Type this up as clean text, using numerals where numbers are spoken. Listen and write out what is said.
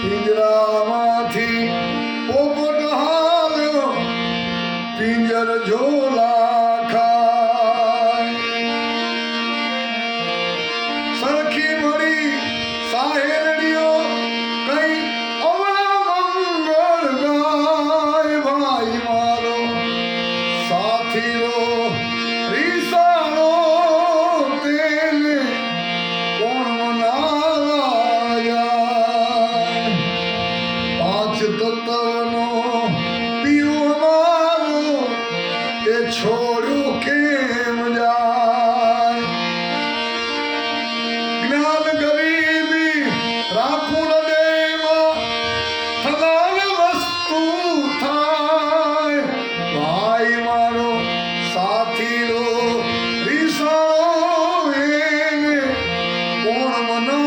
પિંજરામાંથી પોપટ હાલ્યો, પિંજર ઝોલા ખાય. સરખી મળી સાહેરડીઓ કઈ અવળા મંગળ ગાય. ભાઈ મારો સાથીઓ રીસાણો તેને કોણ મનાવા જાય. પાંચ તત્વનો પીવું મારો એ છોડ્યું કેમ જાય. જ્ઞાન ગરીબી રાખું દેવા થનાર વસ્તુ થાય. ભાઈ મારો સાથીઓ રીસાણો એને કોણ મનાવા